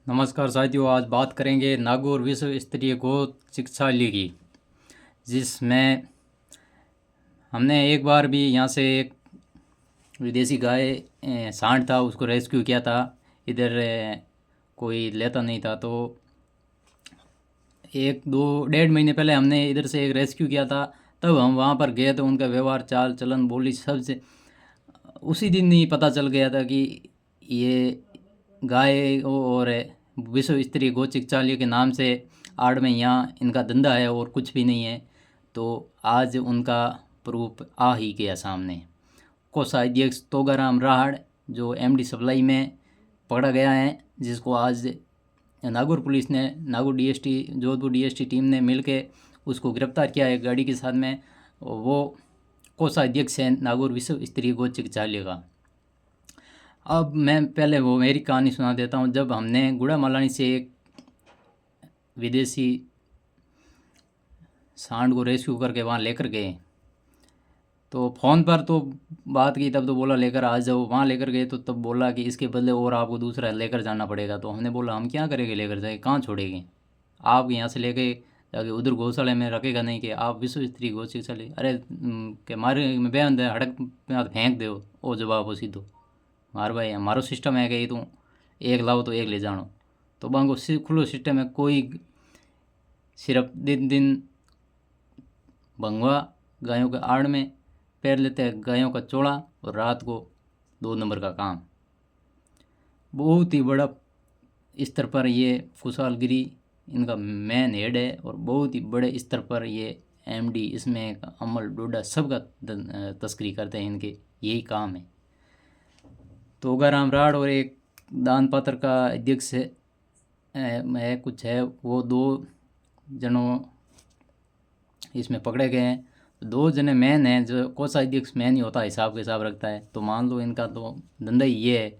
नमस्कार साथियों, आज बात करेंगे नागौर विश्व स्तरीय गौ चिकित्सालय की, जिसमें हमने एक बार भी यहाँ से एक विदेशी गाय सांड था, उसको रेस्क्यू किया था। इधर कोई लेता नहीं था, तो एक दो डेढ़ महीने पहले हमने इधर से एक रेस्क्यू किया था। तब हम वहाँ पर गए तो उनका व्यवहार, चाल चलन, बोली सब से उसी दिन ही पता चल गया था कि ये गाय और विश्व स्तरीय गौ चिकित्सालय के नाम से आड़ में यहाँ इनका धंधा है और कुछ भी नहीं है। तो आज उनका प्रूफ आ ही गया सामने। कोषाध्यक्ष तोगाराम राहड़, जो एमडी सप्लाई में पकड़ा गया है, जिसको आज नागौर पुलिस ने, Nagaur DST, Jodhpur DST team ने मिलके उसको गिरफ्तार किया है गाड़ी के साथ में। वो कोषाध्यक्ष है नागौर विश्व स्तरीय गौ चिकित्सालय का। अब मैं पहले वो मेरी कहानी सुना देता हूँ। जब हमने गुड़ा मालानी से एक विदेशी सांड को रेस्क्यू करके वहाँ लेकर गए, तो फ़ोन पर तो बात की, तब तो बोला लेकर आ जाओ। वहाँ लेकर गए तो तब बोला कि इसके बदले और आपको दूसरा लेकर जाना पड़ेगा। तो हमने बोला हम क्या करेंगे, लेकर जाए कहाँ छोड़ेंगे, आप यहाँ से लेके जाके उधर गौशाला में रखेगा नहीं कि आप विश्व स्तरीय गौ चिकित्सालय, अरे के मारे में बयान दे हड़क में हाथ फेंक दो। वो जवाब हो सीधो, मार भाई हमारो सिस्टम है कि तू एक लाओ तो एक ले जानो। तो बांगो खुलो सिस्टम है, कोई सिर्फ दिन दिन भंगवा गायों के आड़ में पैर लेते हैं, गायों का चोड़ा, और रात को 2 नंबर का काम। बहुत ही बड़ा स्तर पर ये खुशहालगिरी इनका मेन हेड है, और बहुत ही बड़े स्तर पर ये एमडी, इसमें अमल डोडा सबका तस्करी करते हैं, इनके यही काम है। तोगाराम राड़ और एक दान पात्र का अध्यक्ष है कुछ है, वो 2 जनों इसमें पकड़े गए हैं। 2 जने मेन हैं, जो कोषाध्यक्ष मेन ही होता है, हिसाब के हिसाब रखता है। तो मान लो इनका तो धंधा ही ये है,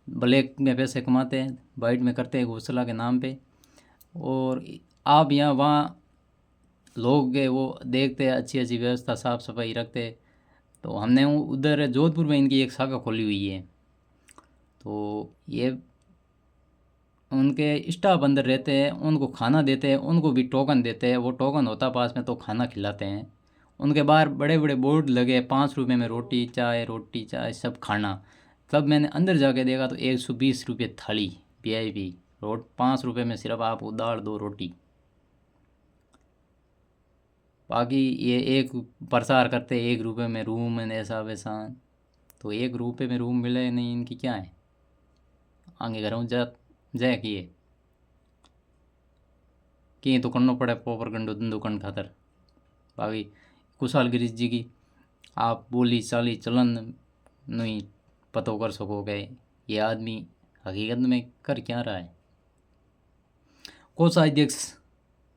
ब्लैक में पैसे कमाते हैं, वाइट में करते हैं गौशाला के नाम पे। और आप यहाँ वहाँ लोग गए वो देखते हैं, अच्छी अच्छी व्यवस्था, साफ़ सफाई रखते हैं। तो हमने उधर जोधपुर में इनकी एक शाखा खोली हुई है। तो ये उनके स्टाफ अंदर रहते हैं, उनको खाना देते हैं, उनको भी टोकन देते हैं। वो टोकन होता पास में तो खाना खिलाते हैं। उनके बाहर बड़े बड़े बोर्ड लगे, 5 रुपये में रोटी चाय सब खाना। तब मैंने अंदर जाके देखा तो 120 रुपये थाली वीआईपी, 5 रुपये में सिर्फ आप दाल 2 रोटी। बाकी ये एक प्रचार करते 1 रुपये में रूम है, ऐसा वैसा। तो 1 रुपये में रूम मिले नहीं, इनकी क्या है। आगे घर जा जय कि तो करना पड़े पोपर गंडो धंधो कन खातर। बाकी कुशाल गिरीश जी की आप बोली चाली चलन नहीं पतो कर सकोगे ये आदमी हकीकत में कर क्या रहा है। कोषाध्यक्ष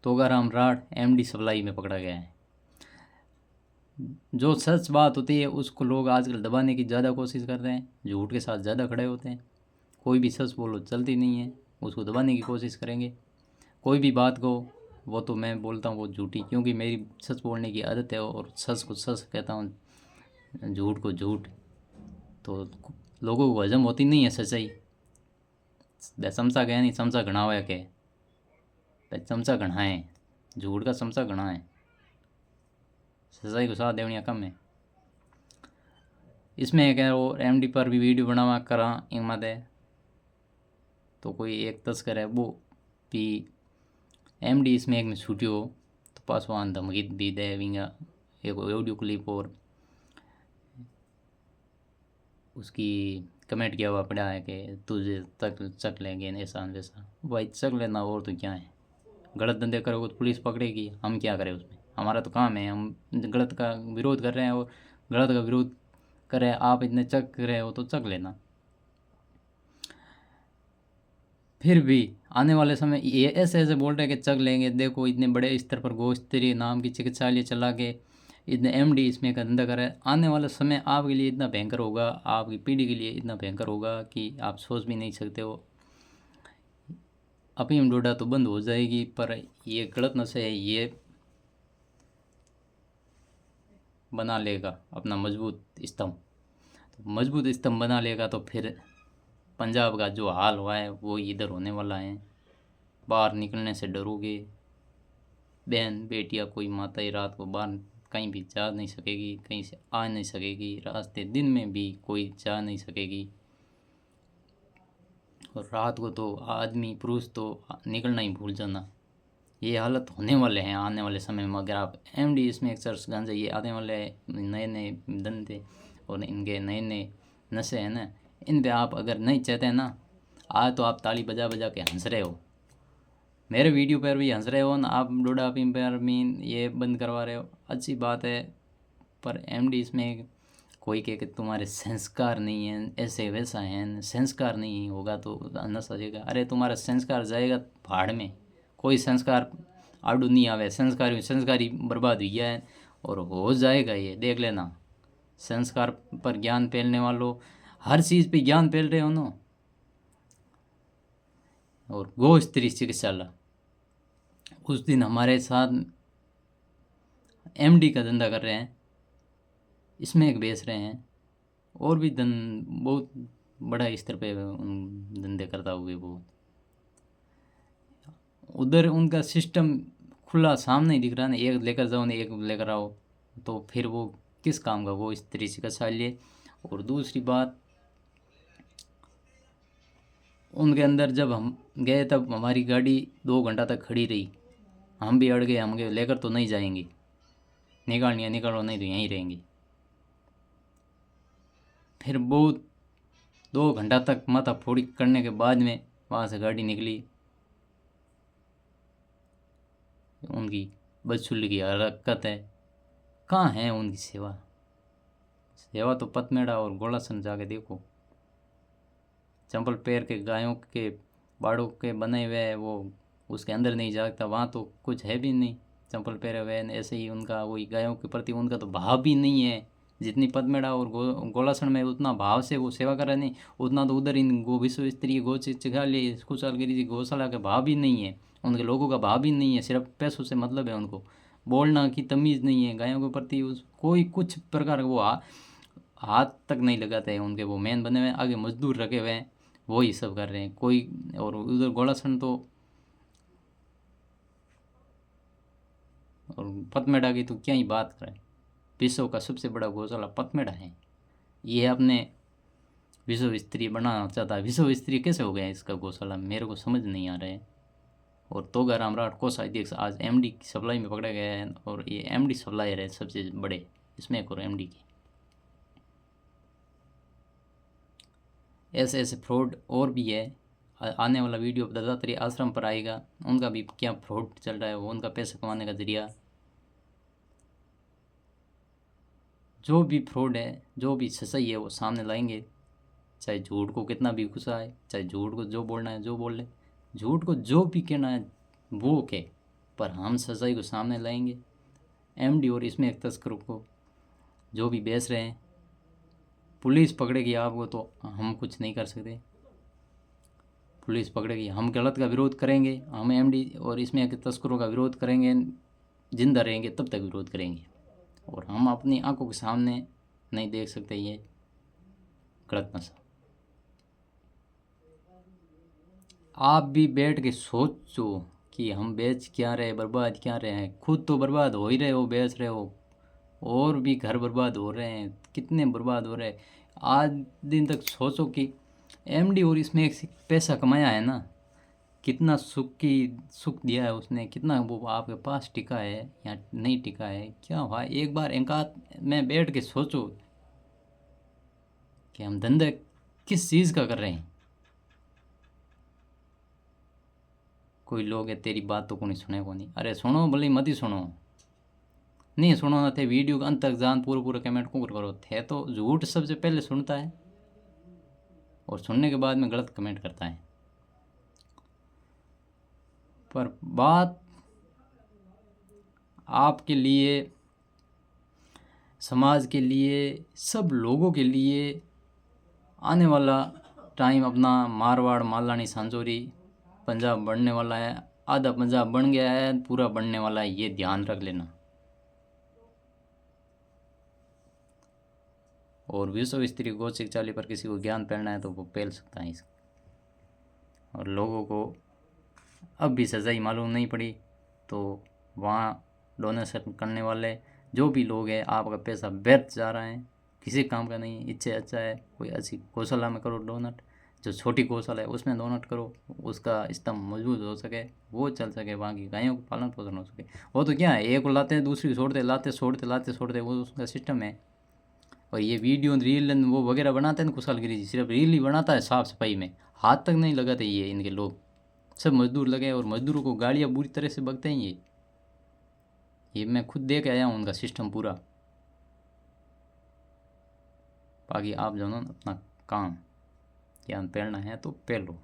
तोगाराम राठ एमडी सप्लाई में पकड़ा गया है। जो सच बात होती है उसको लोग आजकल दबाने की ज़्यादा कोशिश कर रहे हैं, झूठ के साथ ज़्यादा खड़े होते हैं। कोई भी सच बोलो चलती नहीं है, उसको दबाने की कोशिश करेंगे। कोई भी बात को, वो तो मैं बोलता हूँ वो झूठी, क्योंकि मेरी सच बोलने की आदत है, और सच को सच कहता हूँ, झूठ को झूठ। तो लोगों को हजम होती नहीं है सच्चाई। चमचा गया नहीं, चमचा घना हुआ के चमचा घना है, झूठ का चमचा घना है, सच्चाई को साथ देवनिया कम है। इसमें क्या वो एमडी पर भी वीडियो बनावा करा इमाद है। तो कोई एक तस्कर है वो भी एमडी इसमें एक में छूटी हो, तो पासवान धमकी भी दे विंगा एक ऑडियो क्लिप, और उसकी कमेंट किया हुआ पड़ा है कि तुझे तक चक लेंगे ऐसा वैसा। भाई चक लेना और तो क्या है, गलत धंधे करोगे तो पुलिस पकड़ेगी, हम क्या करें उसमें, हमारा तो काम है। हम गलत का विरोध कर रहे हैं, और गलत का विरोध करें, आप इतने चक रहे हो तो चक लेना। फिर भी आने वाले समय ये ऐसे ऐसे बोल रहे हैं कि चक लेंगे। देखो इतने बड़े स्तर पर गौ स्तरीय नाम की चिकित्सालय चला के इतने एमडी इसमें का धंधा करे। आने वाला समय आपके लिए इतना भयंकर होगा, आपकी पीढ़ी के लिए इतना भयंकर होगा कि आप सोच भी नहीं सकते हो। अफीम डोडा तो बंद हो जाएगी, पर ये गलत नशे है, ये बना लेगा अपना मजबूत स्तंभ। तो मजबूत स्तंभ बना लेगा तो फिर पंजाब का जो हाल हुआ है वो इधर होने वाला है। बाहर निकलने से डरोगे। बहन बेटियां कोई माताएं रात को बाहर कहीं भी जा नहीं सकेगी, कहीं से आ नहीं सकेगी, रास्ते दिन में भी कोई जा नहीं सकेगी। और रात को तो आदमी पुरुष तो निकलना ही भूल जाना। ये हालत होने वाले हैं आने वाले समय में। अगर आप एमडी स्मोकर्स गांजा ये आने वाले नए नए धंधे और इनके नए नए नशे हैं ना, इन पे आप अगर नहीं चाहते हैं ना, आज तो आप ताली बजा बजा के हंस रहे हो, मेरे वीडियो पर भी हंस रहे हो ना, आप डोडा पर मीन ये बंद करवा रहे हो, अच्छी बात है। पर एमडी इसमें कोई कहे कि तुम्हारे संस्कार नहीं हैं, ऐसे वैसा है, संस्कार नहीं होगा तो नशा जाएगा। अरे तुम्हारा संस्कार जाएगा पहाड़ में, कोई संस्कार आडू नहीं आवे। संस्कारी बर्बाद हुई है और हो जाएगा, ये देख लेना। संस्कार पर ज्ञान फैलने वालों, हर चीज़ पे ज्ञान फैल रहे हो ना। और गो स्त्री चिकित्सालय, उस दिन हमारे साथ एमडी का धंधा कर रहे हैं, इसमें एक बेच रहे हैं, और भी बहुत बड़ा स्तर पे धंधे करता हुए वो उधर उनका सिस्टम खुला सामने ही दिख रहा है ना, एक लेकर जाओ ना एक लेकर आओ, तो फिर वो किस काम का वो स्त्री चिकित्सालय। और दूसरी बात, उनके अंदर जब हम गए तब हमारी गाड़ी 2 घंटा तक खड़ी रही, हम भी अड़ गए, हम गए लेकर तो नहीं जाएंगे, निकालनी निकालो नहीं तो यहीं रहेंगे। फिर बहुत 2 घंटा तक माथा फोड़ी करने के बाद में वहाँ से गाड़ी निकली। उनकी बदसुल्ली की हरकत है, कहाँ है उनकी सेवा? सेवा तो पतमेड़ा और गोलासन जाके देखो, चंपल पैर के गायों के बाड़ों के बने हुए वो उसके अंदर नहीं जागता, वहाँ तो कुछ है भी नहीं। चंपल पैरे हुए ऐसे ही उनका वही गायों के प्रति उनका तो भाव भी नहीं है। जितनी पतमेड़ा और गोलासन में उतना भाव से वो सेवा कर रहे नहीं, उतना तो उधर इन गो विश्व स्तरीय गो चिकित्सालय खुशहालगिरी जी गौशाला का भाव भी नहीं है, उनके लोगों का भाव भी नहीं है। सिर्फ पैसों से मतलब है उनको, बोलना की तमीज़ नहीं है गायों के प्रति। उस कोई कुछ प्रकार का वो हाथ तक नहीं लगाते हैं उनके। वो मैन बने हुए आगे मजदूर रखे हुए हैं, वो ही सब कर रहे हैं कोई। और उधर गोलासन तो और पतमेड़ा की तो क्या ही बात करें, विश्व का सबसे बड़ा गौशाला पतमेड़ा है। ये अपने विश्व स्तरीय बनाना चाहता है। विश्व स्तरीय कैसे हो गया इसका गौशाला, मेरे को समझ नहीं आ रहा है। और तोगा रामराट कोषाध्यक्ष आज एमडी की सप्लाई में पकड़ा गया है, और ये एमडी सप्लायर है सबसे बड़े इसमें एक और एमडी की। ऐसे ऐसे फ्रॉड और भी है। आने वाला वीडियो दत्तात्रेय आश्रम पर आएगा, उनका भी क्या फ्रॉड चल रहा है, वो उनका पैसा कमाने का जरिया। जो भी फ्रॉड है, जो भी सच्चाई है वो सामने लाएंगे, चाहे झूठ को कितना भी गुस्सा है, चाहे झूठ को जो बोलना है जो बोल ले, झूठ को जो भी कहना है वो कहे, पर हम सच्चाई को सामने लाएंगे। एमडी और इसमें एक तस्करों को जो भी बेच रहे हैं, पुलिस पकड़ेगी आपको तो हम कुछ नहीं कर सकते। पुलिस पकड़ेगी, हम गलत का विरोध करेंगे, हम एमडी और इसमें एक तस्करों का विरोध करेंगे, जिंदा रहेंगे तब तक विरोध करेंगे। और हम अपनी आंखों के सामने नहीं देख सकते ये गलत नशा। आप भी बैठ के सोचो कि हम बेच क्या रहे, बर्बाद क्या रहे हैं। खुद तो बर्बाद हो ही रहे हो, बेच रहे हो, और भी घर बर्बाद हो रहे हैं, कितने बर्बाद हो रहे हैं। आज दिन तक सोचो कि एमडी और इसमें एक पैसा कमाया है ना, कितना सुख दिया है उसने, कितना वो आपके पास टिका है या नहीं टिका है, क्या हुआ। एक बार एकांत में बैठ के सोचो कि हम धंधा किस चीज़ का कर रहे हैं। कोई लोग है तेरी बात तो को नहीं सुने को नहीं, अरे सुनो भले मत ही सुनो, नहीं सुनो ना थे वीडियो का अंत तक जान पूरा पूरा कमेंट को करो थे, तो झूठ सबसे पहले सुनता है और सुनने के बाद में गलत कमेंट करता है। पर बात आपके लिए, समाज के लिए, सब लोगों के लिए आने वाला टाइम अपना मारवाड़ मालानी सांजोरी पंजाब बढ़ने वाला है। आधा पंजाब बन गया है, पूरा बनने वाला है, ये ध्यान रख लेना। और विश्व स्तरीय गौ शिक्षालय पर किसी को ज्ञान फैलाना है तो वो फैल सकता है इसका। और लोगों को अब भी सच्चाई मालूम नहीं पड़ी तो वहाँ डोनेशन करने वाले जो भी लोग हैं, आपका पैसा व्यर्थ जा रहा है, किसी काम का नहीं। इससे अच्छा है कोई अच्छी गौशाला में करो डोनेट, जो छोटी गौशाला है उसमें डोनेट करो, उसका स्तंभ मजबूत हो सके, वो चल सके, वहाँ की गायों का पालन पोषण हो सके। वो तो क्या है, एक को लाते हैं दूसरी छोड़ते, लाते छोड़ते, वो उसका सिस्टम है। और ये वीडियो रील वो वगैरह बनाते हैं ना कुशालगिरी जी, सिर्फ रील ही बनाता है, साफ सफाई में हाथ तक नहीं लगाते ये इनके लोग। सब मजदूर लगे और मजदूरों को गाड़ियाँ बुरी तरह से बकते हैं ये मैं खुद देख आया हूँ उनका सिस्टम पूरा। बाकी आप जो ना अपना काम ज्ञान फैलना है तो फैलो।